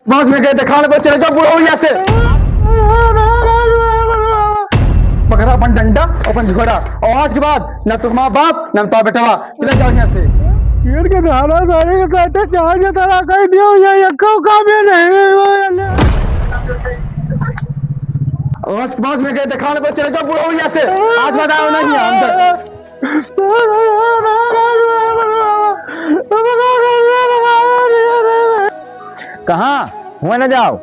बाद में गए दिखाने को चले जाओ बुढ़ो यहाँ से। पकड़ा अपन डंडा अपन झोरा और आज के बाद न तुम्हारा बाप न तुम्हारा बेटवा, चले जाओ यहाँ से। पेड़ के धारा सारे के काटे चार के तरह कह दियो ये यक्को का भी नहीं वो आज के बाद में गए दिखाने को चले जाओ बुढ़ो यहाँ से। आज बताओ नहीं अंदर कहाँ हुए न जाओ,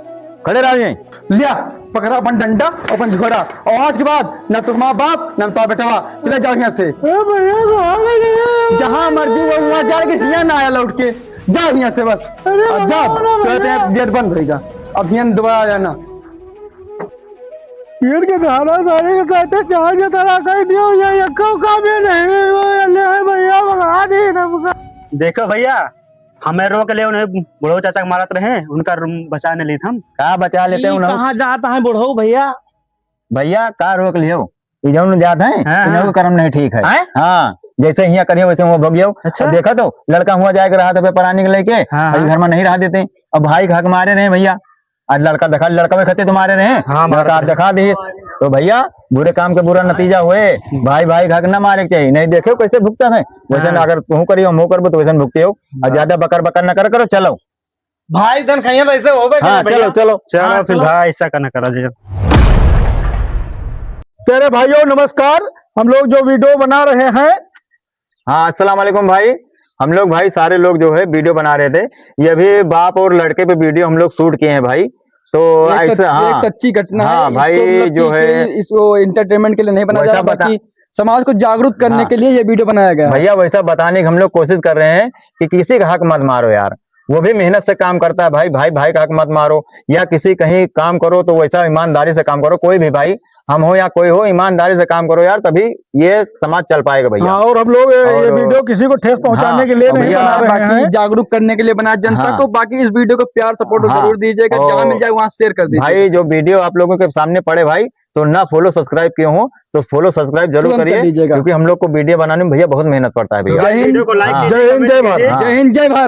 खड़े रहो यहीं। लिया पकड़ा अपन डंडा अपन झोरा और आज के बाद न तुम्हारा बाप न तुम्हारा बेटवा, चले जाओ यहाँ से। जहाँ मर्जी वो वहाँ जाके यहाँ ना आया लौट के, जाओ यहाँ से बस। अब जाओ कहते हैं गेट बंद रहेगा, अब यहाँ दोबारा आ जाना। पेड़ के धारा सारे के काटे चार के तरह कह दियो ये यक्को का भी नहीं वो भैया भगा दी ना। देखो भैया, हमें रोक ले उन्हें बुढ़ो चाचा मारत रहे, उनका रूम बचाने ली हम। कहाँ बचा लेते हैं उन्हें? कहाँ जाता है बुढ़ो भैया? भैया कहाँ रोक लियो, इधर जाते हैं। हाँ, इन्हों का कर्म नहीं ठीक है। हाँ जैसे यहाँ करियो वैसे वो भगियो। अच्छा। अब देखा तो लड़का हुआ जाएगा रहा था परानी के लेके, हाँ, अभी घर में नहीं रहा देते। अब भाई हक मारे रहे भैया, आज लड़का देखा, लड़का में खते तुम्हारे रहे। हाँ, लड़का आप दिखा दिए तो भैया बुरे काम के बुरा नतीजा हुए। भाई भाई हक न मारे के चाहिए, नहीं देखे कैसे भुगता है वैसे। हाँ। अगर तू करियो मुँह करबो तो वैसे भुगते हो। और ज्यादा बकर बकर न करो, चलो भाई धन खाइए तो ऐसे हो गए। हाँ चलो चलो चलो फिर भाई ऐसा करना करा जी। तेरे भाइयों नमस्कार, हम लोग जो वीडियो बना रहे हैं। हाँ अस्सलाम वालेकुम भाई। हम लोग भाई सारे लोग जो है वीडियो बना रहे थे, ये भी बाप और लड़के पे वीडियो हम लोग शूट किए हैं भाई। तो ऐसा हाँ एक सच्ची घटना हाँ है। भाई, इसको मतलब जो कि है इसको एंटरटेनमेंट के लिए नहीं बनाया वैसा जा रहा, बता- बाकी समाज को जागरूक करने हाँ। के लिए ये वीडियो बनाया गया है। भैया वैसा बताने की हम लोग कोशिश कर रहे हैं कि किसी का हक मत मारो यार, वो भी मेहनत से काम करता है भाई। भाई भाई का हक मत मारो, या किसी कहीं काम करो तो वैसा ईमानदारी से काम करो। कोई भी भाई, हम हो या कोई हो, ईमानदारी से काम करो यार, तभी ये समाज चल पाएगा भैया। हाँ, और हम लोग ये और- वीडियो किसी को ठेस पहुंचाने हाँ, के लिए और नहीं भैया बना रहे बाकी हैं। जागरूक करने के लिए बनाया जनता हाँ। को। बाकी इस वीडियो को प्यार सपोर्ट हाँ। जरूर दीजिएगा, और- जहाँ मिल जाए वहाँ शेयर कर दीजिए। भाई जो वीडियो आप लोगों के सामने पड़े भाई, तो ना फॉलो सब्सक्राइब किए हो तो फॉलो सब्सक्राइब जरूर तुरंत कर करिए, दीजिएगा। क्योंकि हम लोग को वीडियो बनाने में भैया बहुत मेहनत पड़ता है भैया। जय हिंद, वीडियो को लाइक हाँ। कीजिए, जय हिंद, जय कमेंट भारत। कीजिए। जय हिंद जय भारत।